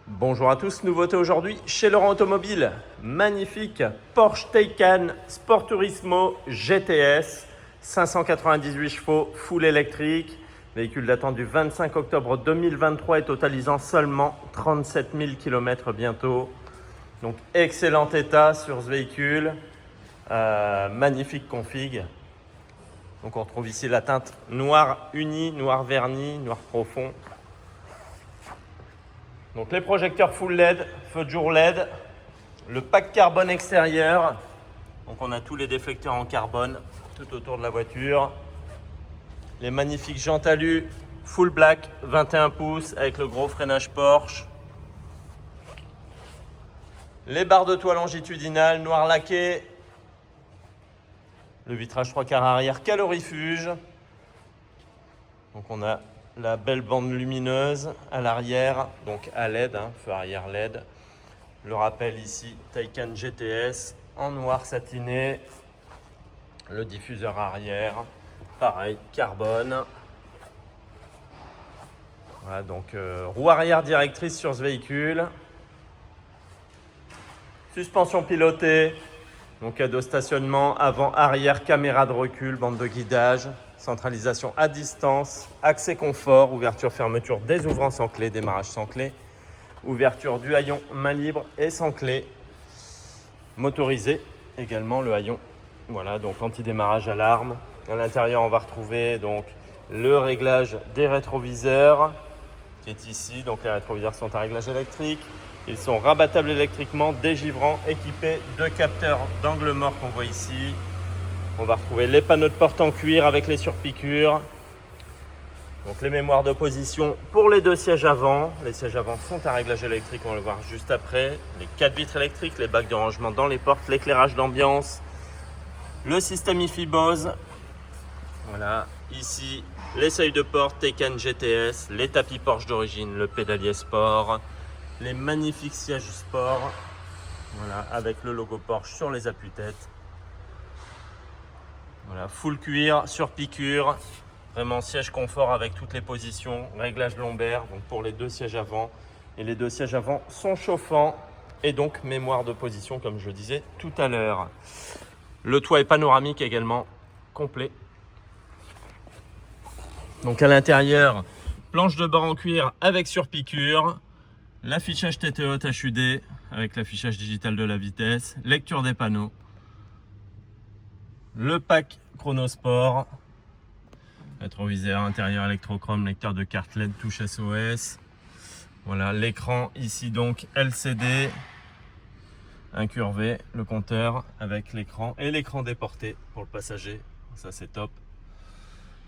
Bonjour à tous, nouveauté aujourd'hui chez Laurent Automobile. Magnifique Porsche Taycan Sport Turismo GTS, 598 chevaux, full électrique. Véhicule datant du 25 octobre 2023 et totalisant seulement 37 000 km bientôt. Donc excellent état sur ce véhicule. Magnifique config. Donc on retrouve ici la teinte noir uni, noir verni, noir profond. Donc les projecteurs full LED, feu de jour LED, le pack carbone extérieur. Donc on a tous les déflecteurs en carbone tout autour de la voiture. Les magnifiques jantes alu full black 21 pouces avec le gros freinage Porsche. Les barres de toit longitudinales noir laqué. Le vitrage 3/4 arrière calorifuge. Donc on a la belle bande lumineuse à l'arrière, donc à LED, feu arrière LED. Le rappel ici, Taycan GTS en noir satiné. Le diffuseur arrière, pareil, carbone. Voilà, donc roue arrière directrice sur ce véhicule. Suspension pilotée, donc cadeau stationnement, avant, arrière, caméra de recul, bande de guidage. Centralisation à distance, accès confort, ouverture, fermeture des ouvrants sans clé, démarrage sans clé, ouverture du haillon main libre et sans clé, motorisé également le haillon. Voilà, donc anti-démarrage alarme. À l'intérieur, on va retrouver donc le réglage des rétroviseurs qui est ici. Donc les rétroviseurs sont à réglage électrique. Ils sont rabattables électriquement, dégivrants, équipés de capteurs d'angle mort qu'on voit ici. On va retrouver les panneaux de porte en cuir avec les surpiqûres. Donc les mémoires de position pour les deux sièges avant. Les sièges avant sont à réglage électrique, on va le voir juste après. Les 4 vitres électriques, les bacs de rangement dans les portes, l'éclairage d'ambiance, le système IFI Bose. Voilà, ici les seuils de porte Taycan GTS, les tapis Porsche d'origine, le pédalier sport, les magnifiques sièges sport. Voilà, avec le logo Porsche sur les appuis-têtes. Voilà, full cuir, sur piqûre, vraiment siège confort avec toutes les positions, réglage lombaire donc pour les deux sièges avant. Et les deux sièges avant sont chauffants et donc mémoire de position comme je le disais tout à l'heure. Le toit est panoramique également, complet. Donc à l'intérieur, planche de bord en cuir avec surpiqûre, l'affichage TTO HUD avec l'affichage digital de la vitesse, lecture des panneaux. Le pack Chronosport, rétroviseur intérieur électrochrome, lecteur de carte LED, touche SOS. Voilà l'écran ici donc LCD, incurvé, le compteur avec l'écran et l'écran déporté pour le passager, ça c'est top.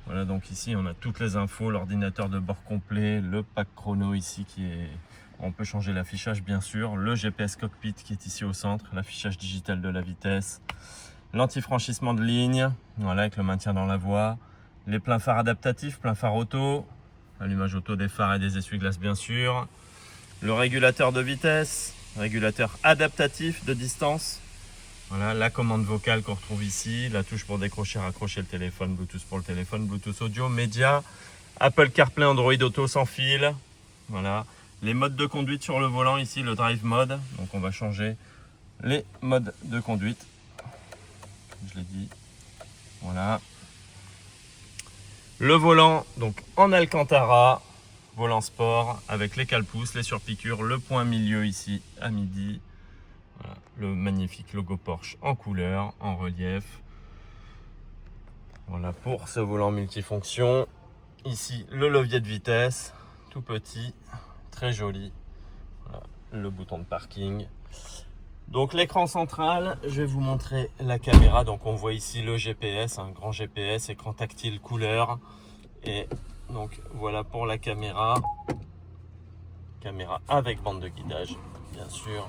Voilà donc ici on a toutes les infos, l'ordinateur de bord complet, le pack chrono ici qui est... On peut changer l'affichage bien sûr, le GPS cockpit qui est ici au centre, l'affichage digital de la vitesse. L'anti-franchissement de ligne, voilà, avec le maintien dans la voie. Les pleins phares adaptatifs, plein phare auto. Allumage auto des phares et des essuie-glaces bien sûr. Le régulateur de vitesse, régulateur adaptatif de distance. Voilà, la commande vocale qu'on retrouve ici. La touche pour décrocher, raccrocher le téléphone, Bluetooth pour le téléphone, Bluetooth audio, média. Apple CarPlay, Android Auto sans fil. Voilà. Les modes de conduite sur le volant ici, le drive mode. Donc on va changer les modes de conduite. Je l'ai dit, voilà. Le volant donc en Alcantara, volant sport avec les cale-pouces, les surpiqûres, le point milieu ici à midi. Voilà. Le magnifique logo Porsche en couleur, en relief. Voilà pour ce volant multifonction. Ici le levier de vitesse, tout petit, très joli. Voilà. Le bouton de parking. Donc l'écran central, je vais vous montrer la caméra. Donc on voit ici le GPS, un grand GPS, écran tactile couleur. Et donc voilà pour la caméra. Caméra avec bande de guidage, bien sûr.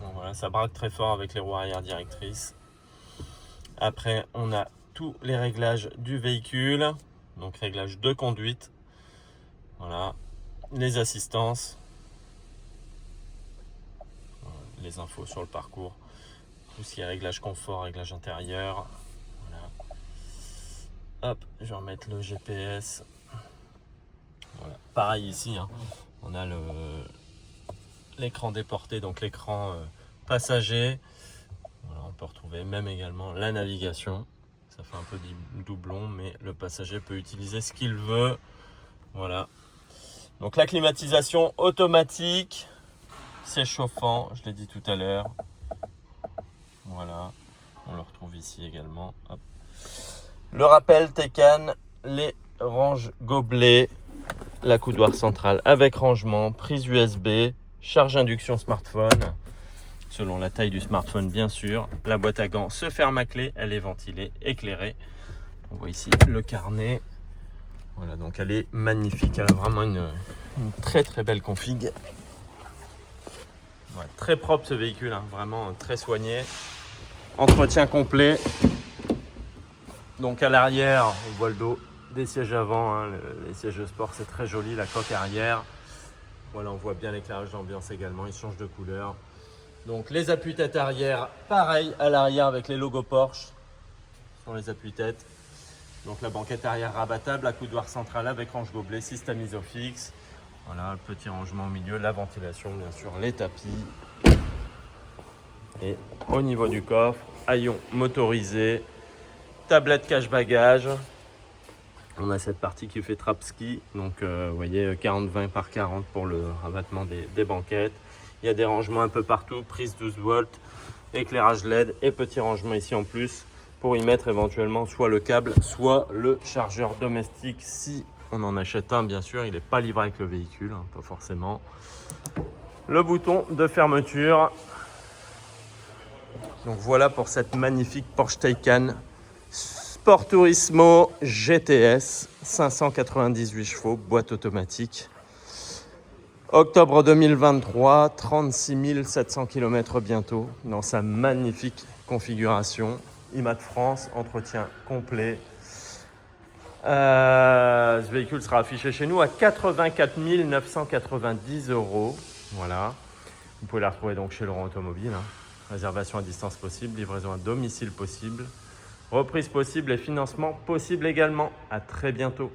Bon, voilà, ça braque très fort avec les roues arrière directrices. Après on a tous les réglages du véhicule. Donc réglage de conduite. Voilà. Les assistances. Les infos sur le parcours, tout ce qui est réglage confort, réglage intérieur. Voilà. Hop, je vais remettre le GPS. Voilà. Pareil ici, on a l'écran déporté, donc l'écran passager. Voilà, on peut retrouver même également la navigation. Ça fait un peu doublon, mais le passager peut utiliser ce qu'il veut. Voilà. Donc la climatisation automatique, siège chauffant, je l'ai dit tout à l'heure. Voilà, on le retrouve ici également. Hop. Le rappel Taycan, les ranges gobelets, la coudoir centrale avec rangement, prise USB, charge induction smartphone, selon la taille du smartphone bien sûr. La boîte à gants se ferme à clé, elle est ventilée, éclairée. On voit ici le carnet. Voilà, donc elle est magnifique, elle a vraiment une très très belle config. Ouais, très propre ce véhicule, hein, vraiment très soigné. Entretien complet. Donc à l'arrière, on voit le dos des sièges avant, hein, les sièges de sport, c'est très joli, la coque arrière. Voilà, on voit bien l'éclairage d'ambiance également, il change de couleur. Donc les appuis-têtes arrière, pareil à l'arrière avec les logos Porsche sur les appuis-têtes. Donc la banquette arrière rabattable, la coudoir centrale avec range gobelet, système Isofix. Voilà, le petit rangement au milieu, la ventilation bien sûr, les tapis. Et au niveau du coffre, haillon motorisé, tablette cache-bagages. On a cette partie qui fait trap ski, donc vous voyez 40-20 par 40 pour le rabattement des banquettes. Il y a des rangements un peu partout, prise 12 volts, éclairage LED et petit rangement ici en plus pour y mettre éventuellement soit le câble, soit le chargeur domestique si on en achète un bien sûr. Il n'est pas livré avec le véhicule, hein, pas forcément. Le bouton de fermeture. Donc voilà pour cette magnifique Porsche Taycan Sport Turismo GTS, 598 chevaux, boîte automatique. Octobre 2023, 36 700 km bientôt, dans sa magnifique configuration. IMAT France, entretien complet. Ce véhicule sera affiché chez nous à 84 990 €. Voilà. Vous pouvez la retrouver donc chez Laurent Automobile. Hein. Réservation à distance possible, livraison à domicile possible. Reprise possible et financement possible également. À très bientôt.